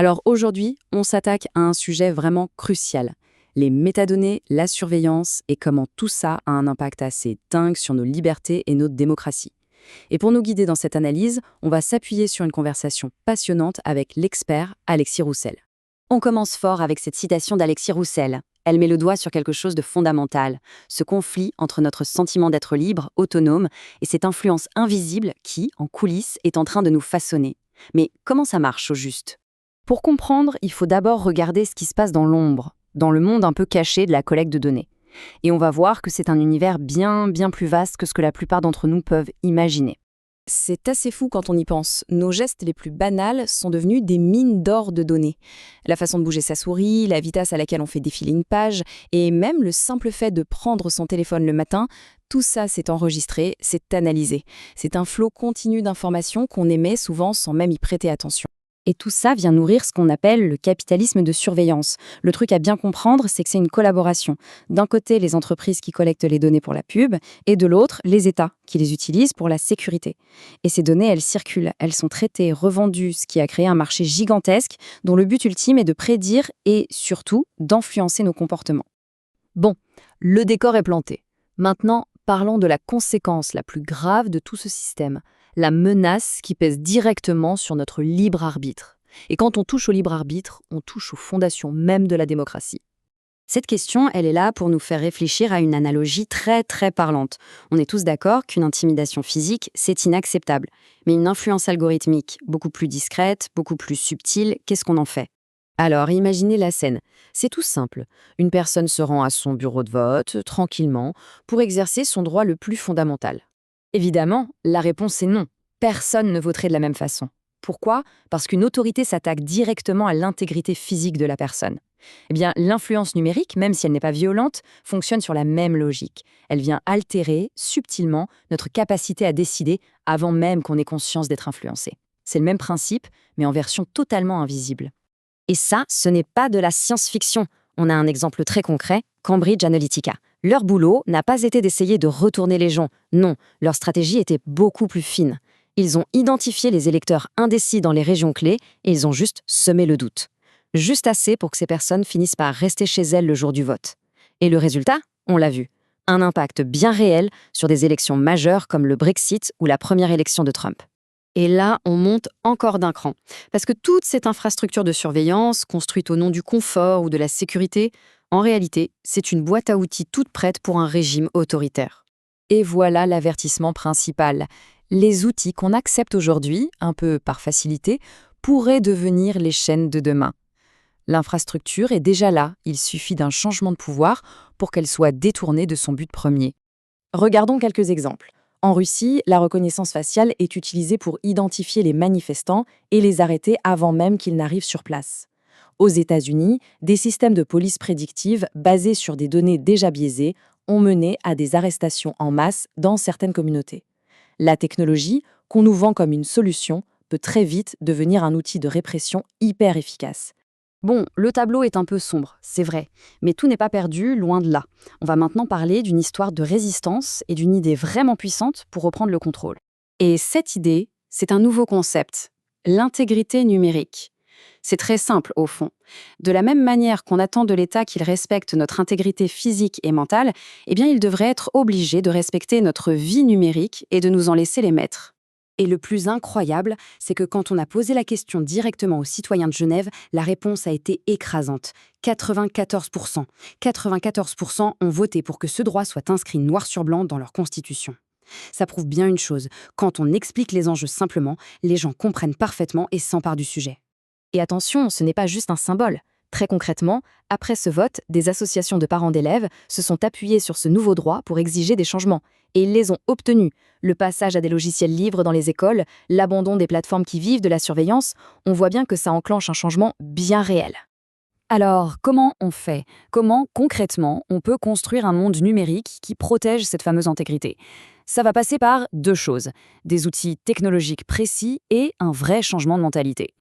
Alors aujourd'hui, on s'attaque à un sujet vraiment crucial. Les métadonnées, la surveillance et comment tout ça a un impact assez dingue sur nos libertés et notre démocratie. Et pour nous guider dans cette analyse, on va s'appuyer sur une conversation passionnante avec l'expert Alexis Roussel. On commence fort avec cette citation d'Alexis Roussel. Elle met le doigt sur quelque chose de fondamental, ce conflit entre notre sentiment d'être libre, autonome, et cette influence invisible qui, en coulisses, est en train de nous façonner. Mais comment ça marche au juste? Pour comprendre, il faut d'abord regarder ce qui se passe dans l'ombre, dans le monde un peu caché de la collecte de données. Et on va voir que c'est un univers bien plus vaste que ce que la plupart d'entre nous peuvent imaginer. C'est assez fou quand on y pense. Nos gestes les plus banals sont devenus des mines d'or de données. La façon de bouger sa souris, la vitesse à laquelle on fait défiler une page, et même le simple fait de prendre son téléphone le matin, tout ça c'est enregistré, c'est analysé. C'est un flot continu d'informations qu'on émet souvent sans même y prêter attention. Et tout ça vient nourrir ce qu'on appelle le capitalisme de surveillance. Le truc à bien comprendre, c'est que c'est une collaboration. D'un côté, les entreprises qui collectent les données pour la pub, et de l'autre, les États qui les utilisent pour la sécurité. Et ces données, elles circulent, elles sont traitées, revendues, ce qui a créé un marché gigantesque dont le but ultime est de prédire et, surtout, d'influencer nos comportements. Bon, le décor est planté. Maintenant, parlons de la conséquence la plus grave de tout ce système. La menace qui pèse directement sur notre libre arbitre. Et quand on touche au libre arbitre, on touche aux fondations même de la démocratie. Cette question, elle est là pour nous faire réfléchir à une analogie très parlante. On est tous d'accord qu'une intimidation physique, c'est inacceptable. Mais une influence algorithmique, beaucoup plus discrète, beaucoup plus subtile, qu'est-ce qu'on en fait? Alors, imaginez la scène. C'est tout simple. Une personne se rend à son bureau de vote, tranquillement, pour exercer son droit le plus fondamental. Évidemment, la réponse est non. Personne ne voterait de la même façon. Pourquoi? Parce qu'une autorité s'attaque directement à l'intégrité physique de la personne. Eh bien, l'influence numérique, même si elle n'est pas violente, fonctionne sur la même logique. Elle vient altérer, subtilement, notre capacité à décider avant même qu'on ait conscience d'être influencé. C'est le même principe, mais en version totalement invisible. Et ça, ce n'est pas de la science-fiction. On a un exemple très concret, Cambridge Analytica. Leur boulot n'a pas été d'essayer de retourner les gens. Non, leur stratégie était beaucoup plus fine. Ils ont identifié les électeurs indécis dans les régions clés et ils ont juste semé le doute. Juste assez pour que ces personnes finissent par rester chez elles le jour du vote. Et le résultat, on l'a vu. Un impact bien réel sur des élections majeures comme le Brexit ou la première élection de Trump. Et là, on monte encore d'un cran. Parce que toute cette infrastructure de surveillance, construite au nom du confort ou de la sécurité, en réalité, c'est une boîte à outils toute prête pour un régime autoritaire. Et voilà l'avertissement principal. Les outils qu'on accepte aujourd'hui, un peu par facilité, pourraient devenir les chaînes de demain. L'infrastructure est déjà là, il suffit d'un changement de pouvoir pour qu'elle soit détournée de son but premier. Regardons quelques exemples. En Russie, la reconnaissance faciale est utilisée pour identifier les manifestants et les arrêter avant même qu'ils n'arrivent sur place. Aux États-Unis, des systèmes de police prédictive basés sur des données déjà biaisées ont mené à des arrestations en masse dans certaines communautés. La technologie, qu'on nous vend comme une solution, peut très vite devenir un outil de répression hyper efficace. Bon, le tableau est un peu sombre, c'est vrai, mais tout n'est pas perdu, loin de là. On va maintenant parler d'une histoire de résistance et d'une idée vraiment puissante pour reprendre le contrôle. Et cette idée, c'est un nouveau concept, l'intégrité numérique. C'est très simple, au fond. De la même manière qu'on attend de l'État qu'il respecte notre intégrité physique et mentale, eh bien, il devrait être obligé de respecter notre vie numérique et de nous en laisser les maîtres. Et le plus incroyable, c'est que quand on a posé la question directement aux citoyens de Genève, la réponse a été écrasante. 94%. 94% ont voté pour que ce droit soit inscrit noir sur blanc dans leur constitution. Ça prouve bien une chose, quand on explique les enjeux simplement, les gens comprennent parfaitement et s'emparent du sujet. Et attention, ce n'est pas juste un symbole. Très concrètement, après ce vote, des associations de parents d'élèves se sont appuyées sur ce nouveau droit pour exiger des changements. Et ils les ont obtenus. Le passage à des logiciels libres dans les écoles, l'abandon des plateformes qui vivent de la surveillance, on voit bien que ça enclenche un changement bien réel. Alors, comment on fait? Comment, concrètement, on peut construire un monde numérique qui protège cette fameuse intégrité? Ça va passer par deux choses, des outils technologiques précis et un vrai changement de mentalité.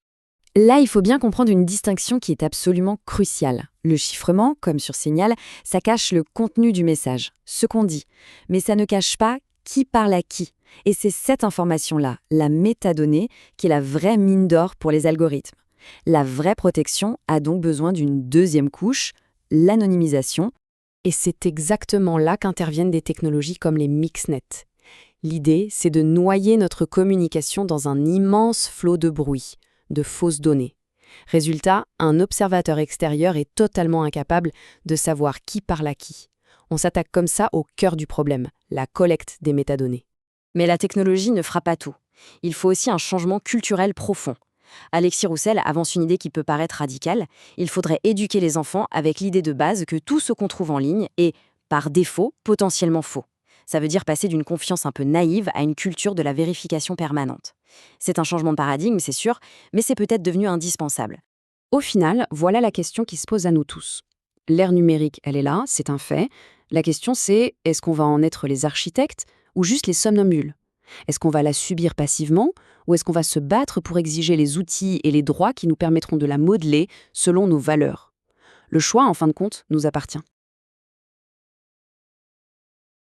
Là, il faut bien comprendre une distinction qui est absolument cruciale. Le chiffrement, comme sur Signal, ça cache le contenu du message, ce qu'on dit. Mais ça ne cache pas qui parle à qui. Et c'est cette information-là, la métadonnée, qui est la vraie mine d'or pour les algorithmes. La vraie protection a donc besoin d'une deuxième couche, l'anonymisation, et c'est exactement là qu'interviennent des technologies comme les mixnets. L'idée, c'est de noyer notre communication dans un immense flot de bruit, de fausses données. Résultat, un observateur extérieur est totalement incapable de savoir qui parle à qui. On s'attaque comme ça au cœur du problème, la collecte des métadonnées. Mais la technologie ne fera pas tout. Il faut aussi un changement culturel profond. Alexis Roussel avance une idée qui peut paraître radicale. Il faudrait éduquer les enfants avec l'idée de base que tout ce qu'on trouve en ligne est, par défaut, potentiellement faux. Ça veut dire passer d'une confiance un peu naïve à une culture de la vérification permanente. C'est un changement de paradigme, c'est sûr, mais c'est peut-être devenu indispensable. Au final, voilà la question qui se pose à nous tous. L'ère numérique, elle est là, c'est un fait. La question c'est, est-ce qu'on va en être les architectes ou juste les somnambules? Est-ce qu'on va la subir passivement ou est-ce qu'on va se battre pour exiger les outils et les droits qui nous permettront de la modeler selon nos valeurs? Le choix, en fin de compte, nous appartient.